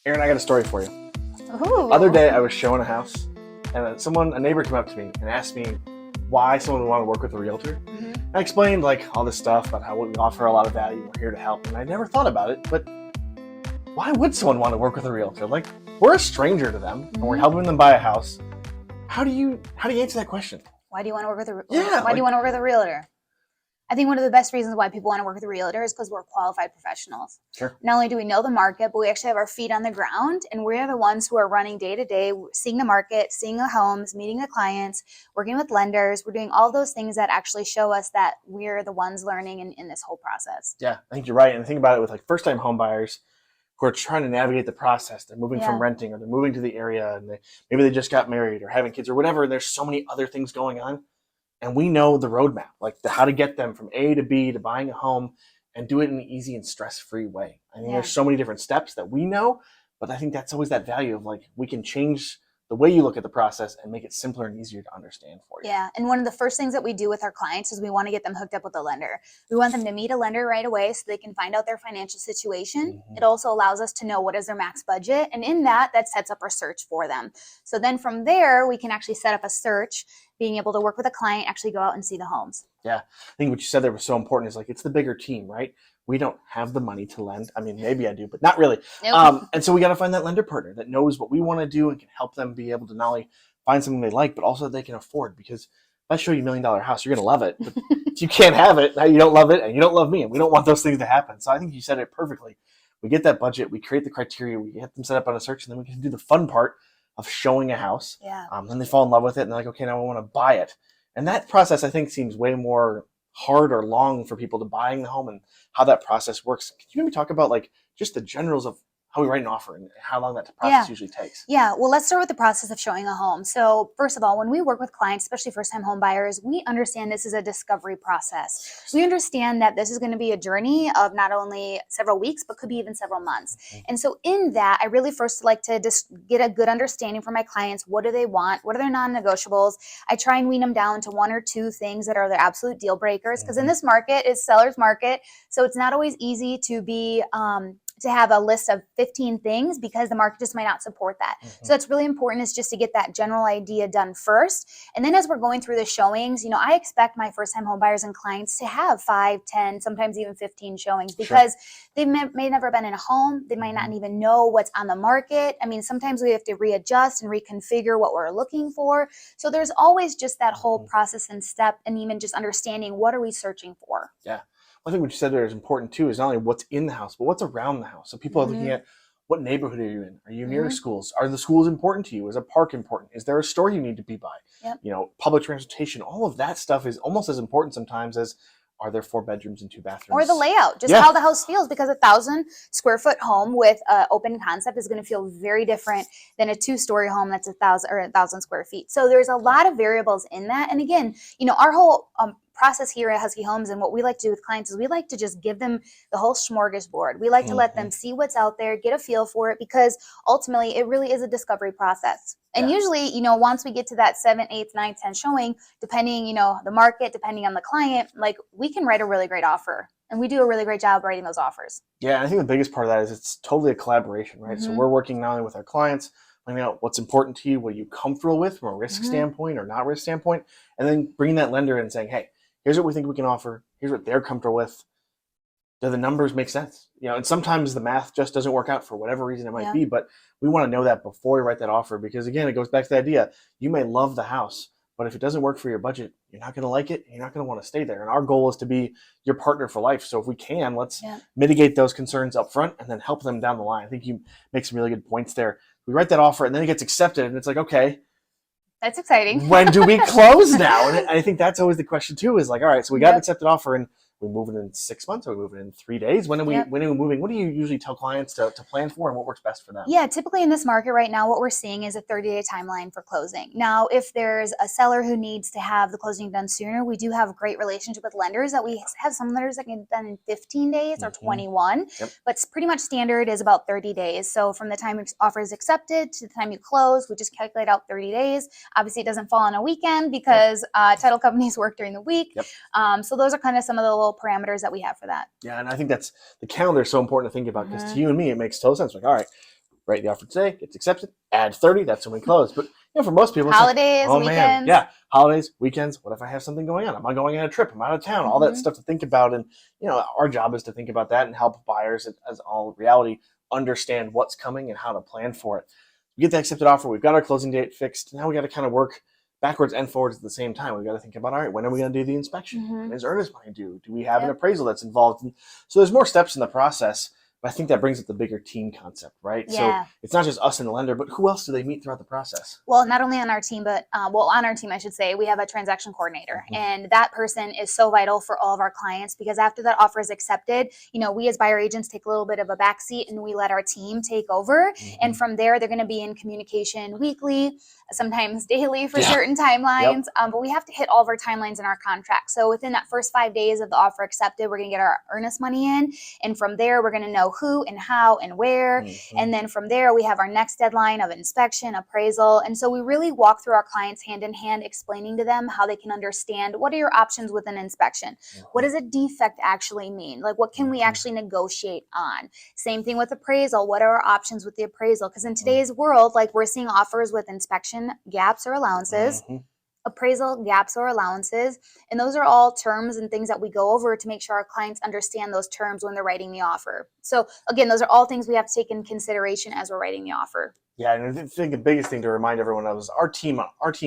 Erin, I got a story for you. Ooh. Other day, I was showing a house, and a neighbor came up to me and asked me why someone would want to work with a realtor. Mm-hmm. I explained all this stuff about how we offer a lot of value, we're here to help, and I never thought about it, but why would someone want to work with a realtor? We're a stranger to them, and we're helping them buy a house. How do you answer that question? Why do you want to work with Yeah, do you want to work with a realtor? I think one of the best reasons why people want to work with a realtor is because we're qualified professionals. Sure. Not only do we know the market, but we actually have our feet on the ground, and we're the ones who are running day to day, seeing the market, seeing the homes, meeting the clients, working with lenders. We're doing all those things that actually show us that we're the ones learning in this whole process. Yeah, I think you're right. And think about it with first-time home buyers who are trying to navigate the process. They're moving from renting, or they're moving to the area, and maybe they just got married or having kids or whatever, and there's so many other things going on. And we know the roadmap, how to get them from A to B to buying a home and do it in an easy and stress-free way. I mean, there's so many different steps that we know, but I think that's always that value of we can change the way you look at the process and make it simpler and easier to understand for you. Yeah, and one of the first things that we do with our clients is we want to get them hooked up with a lender. We want them to meet a lender right away so they can find out their financial situation. Mm-hmm. It also allows us to know what is their max budget, and in that sets up our search for them. So then from there, we can actually set up a search, being able to work with a client, actually go out and see the homes. Yeah, I think what you said there was so important is it's the bigger team, right? We don't have the money to lend. I mean, maybe I do, but not really. Nope. And so we got to find that lender partner that knows what we want to do and can help them be able to not only find something they like, but also that they can afford. Because if I show you $1 million house, you're going to love it. But if you can't have it, now you don't love it and you don't love me. And we don't want those things to happen. So I think you said it perfectly. We get that budget, we create the criteria, we get them set up on a search, and then we can do the fun part of showing a house. Yeah. Then they fall in love with it and they're like, okay, now I want to buy it. And that process, I think, seems way more hard or long for people to buying the home and how that process works. Could you maybe talk about just the generals of how we write an offer and how long that process usually takes? Yeah, well, let's start with the process of showing a home. So first of all, when we work with clients, especially first-time home buyers, we understand this is a discovery process. We understand that this is going to be a journey of not only several weeks, but could be even several months. Mm-hmm. And so in that, I really first like to just get a good understanding from my clients. What do they want? What are their non-negotiables? I try and wean them down to one or two things that are their absolute deal breakers, because in this market, it's seller's market. So it's not always easy to be to have a list of 15 things because the market just might not support that. Mm-hmm. So that's really important, is just to get that general idea done first. And then as we're going through the showings, I expect my first-time home buyers and clients to have 5, 10, sometimes even 15 showings, because they may never been in a home. They might not even know what's on the market. I mean, sometimes we have to readjust and reconfigure what we're looking for. So there's always just that whole process and step, and even just understanding what are we searching for. Yeah. I think what you said there is important too, is not only what's in the house, but what's around the house. So people are looking at, what neighborhood are you in? Are you near schools? Are the schools important to you? Is a park important? Is there a store you need to be by? Yep. Public transportation, all of that stuff is almost as important sometimes as, are there 4 bedrooms and 2 bathrooms? Or the layout, just how the house feels, because 1,000 square foot home with open concept is going to feel very different than a 2-story home that's 1,000 square feet. So there's a lot of variables in that. And again, our whole process here at Husky Homes, and what we like to do with clients, is we like to just give them the whole smorgasbord. We like to let them see what's out there, get a feel for it, because ultimately it really is a discovery process. And usually, once we get to that 7th, 8th, 9th, 10th showing, depending, the market, depending on the client, we can write a really great offer. And we do a really great job writing those offers. Yeah, I think the biggest part of that is it's totally a collaboration, right? So we're working not only with our clients, finding out what's important to you, what you're comfortable with from a risk standpoint or not risk standpoint, and then bringing that lender in and saying, hey, here's what we think we can offer. Here's what they're comfortable with. Do the numbers make sense? And sometimes the math just doesn't work out for whatever reason it might be, but we want to know that before we write that offer, because again, it goes back to the idea, you may love the house, but if it doesn't work for your budget, you're not going to like it, and you're not going to want to stay there. And our goal is to be your partner for life. So if we can, let's mitigate those concerns up front and then help them down the line. I think you make some really good points there. We write that offer and then it gets accepted, and it's like, okay, that's exciting. When do we close now? And I think that's always the question too, is all right, so we got an accepted offer, and we move it in 6 months, or we move it in 3 days. When are we moving? What do you usually tell clients to plan for, and what works best for them? Yeah, typically in this market right now, what we're seeing is a 30-day timeline for closing. Now, if there's a seller who needs to have the closing done sooner, we do have a great relationship with lenders that we have some lenders that can get done in 15 days or 21, but pretty much standard is about 30 days. So from the time offer is accepted to the time you close, we just calculate out 30 days. Obviously, it doesn't fall on a weekend because title companies work during the week. So those are kind of some of the little parameters that we have for that. Yeah, and I think that's the calendar is so important to think about, because to you and me, it makes total sense. All right, write the offer today, gets accepted, add 30, that's when we close. But for most people, it's holidays, like, oh weekends. man, yeah, holidays, weekends. What if I have something going on? Am I going on a trip? I'm out of town. All that stuff to think about. And our job is to think about that and help buyers, as all reality, understand what's coming and how to plan for it. We get the accepted offer. We've got our closing date fixed. Now we got to kind of work backwards and forwards at the same time. We've got to think about, all right, when are we going to do the inspection? When is earnest money due? Do we have an appraisal that's involved? And so there's more steps in the process. But I think that brings up the bigger team concept, right? Yeah. So it's not just us and the lender, but who else do they meet throughout the process? Well, not only on our team, but on our team, I should say, we have a transaction coordinator. And that person is so vital for all of our clients, because after that offer is accepted, we as buyer agents take a little bit of a backseat and we let our team take over. And from there, they're going to be in communication weekly, sometimes daily for certain timelines. But we have to hit all of our timelines in our contract. So within that first 5 days of the offer accepted, we're going to get our earnest money in. And from there, we're going to know who and how and where. And then from there, we have our next deadline of inspection, appraisal. And so we really walk through our clients hand in hand, explaining to them how they can understand what are your options with an inspection. What does a defect actually mean? Like, what can we actually negotiate on? Same thing with appraisal. What are our options with the appraisal? Because in today's world, like, we're seeing offers with inspection gaps or allowances, appraisal gaps or allowances. And those are all terms and things that we go over to make sure our clients understand those terms when they're writing the offer. So again, those are all things we have to take in consideration as we're writing the offer. Yeah, and I think the biggest thing to remind everyone of is our team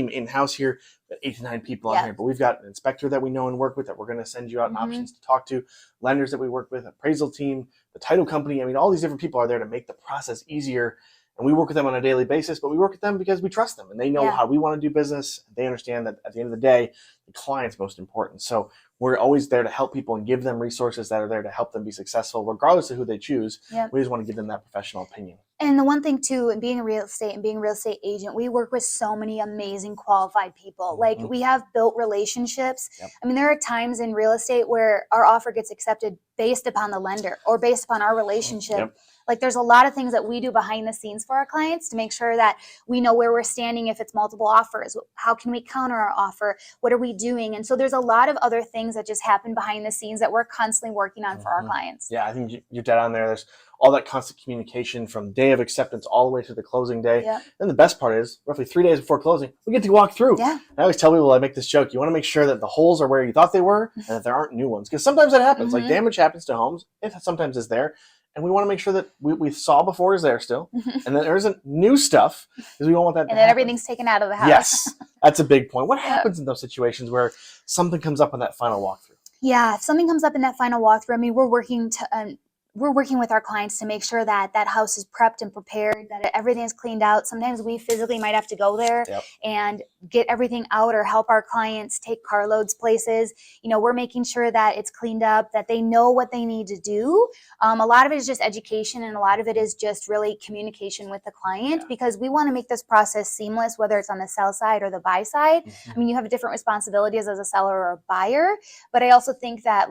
in-house here, 8 to 9 people on here, but we've got an inspector that we know and work with that we're going to send you out options to talk to, lenders that we work with, appraisal team, the title company. I mean, all these different people are there to make the process easier. And we work with them on a daily basis, but we work with them because we trust them and they know how we want to do business. They understand that at the end of the day, the client's most important. So we're always there to help people and give them resources that are there to help them be successful, regardless of who they choose. We just want to give them that professional opinion. And the one thing too, in being a real estate agent, we work with so many amazing qualified people. Like, we have built relationships. I mean, there are times in real estate where our offer gets accepted based upon the lender or based upon our relationship. Like, there's a lot of things that we do behind the scenes for our clients to make sure that we know where we're standing if it's multiple offers. How can we counter our offer? What are we doing? And so there's a lot of other things that just happen behind the scenes that we're constantly working on for our clients. Yeah, I think you're dead on there. There's all that constant communication from day of acceptance all the way to the closing day. Then the best part is, roughly 3 days before closing, we get to walk through. I always tell people, I make this joke, you want to make sure that the holes are where you thought they were and that there aren't new ones. Because sometimes that happens. Like, damage happens to homes. It sometimes is there. And we want to make sure that we saw before is there still, and that there isn't new stuff, because we don't want that to happen. And then everything's taken out of the house. Yes, that's a big point. What happens in those situations where something comes up on that final walkthrough? Yeah, if something comes up in that final walkthrough, I mean, we're working with our clients to make sure that that house is prepped and prepared, that everything is cleaned out. Sometimes we physically might have to go there and get everything out or help our clients take carloads places. We're making sure that it's cleaned up, that they know what they need to do. A lot of it is just education, and a lot of it is just really communication with the client, because we want to make this process seamless, whether it's on the sell side or the buy side. I mean, you have different responsibilities as a seller or a buyer, but I also think that,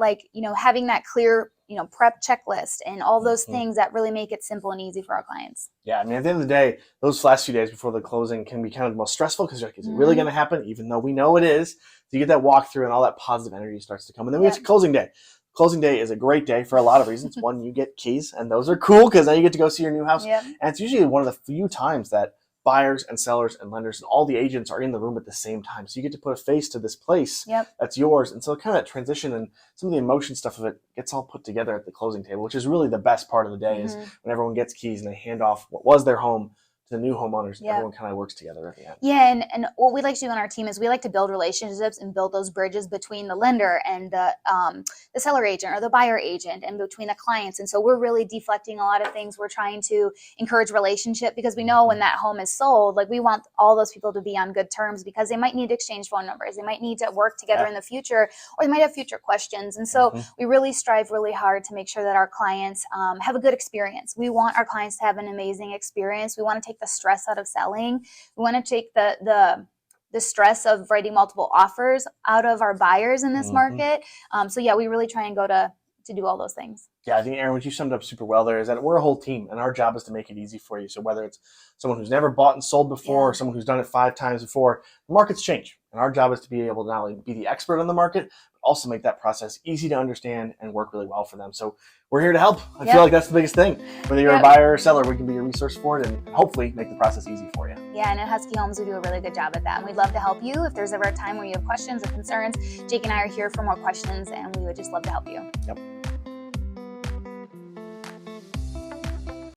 having that clear prep checklist and all those things that really make it simple and easy for our clients. Yeah, I mean, at the end of the day, those last few days before the closing can be kind of the most stressful, because you're like, is it really going to happen? Even though we know it is. So you get that walkthrough and all that positive energy starts to come. And then we get to closing day. Closing day is a great day for a lot of reasons. One, you get keys, and those are cool because now you get to go see your new house. And it's usually one of the few times that buyers and sellers and lenders and all the agents are in the room at the same time. So you get to put a face to this place that's yours. And so kind of that transition and some of the emotion stuff of it gets all put together at the closing table, which is really the best part of the day is when everyone gets keys and they hand off what was their home to the new homeowners. Everyone kind of works together at the end. And what we like to do on our team is we like to build relationships and build those bridges between the lender and the seller agent or the buyer agent, and between the clients. And so we're really deflecting a lot of things. We're trying to encourage relationship, because we know when that home is sold, like, we want all those people to be on good terms, because they might need to exchange phone numbers. They might need to work together in the future, or they might have future questions. And so we really strive really hard to make sure that our clients have a good experience. We want our clients to have an amazing experience. We want to take the stress out of selling. We want to take the stress of writing multiple offers out of our buyers in this market. We really try and go to do all those things. Yeah, I think, Erin, what you summed up super well there is that we're a whole team, and our job is to make it easy for you. So whether it's someone who's never bought and sold before or someone who's done it 5 times before, the markets change. And our job is to be able to not only be the expert on the market, but also make that process easy to understand and work really well for them. So we're here to help. I Yep. feel like that's the biggest thing. Whether you're Yep. a buyer or seller, we can be a resource for it and hopefully make the process easy for you. Yeah, and at Husky Homes, we do a really good job at that. And we'd love to help you. If there's ever a time where you have questions or concerns, Jake and I are here for more questions, and we would just love to help you. Yep.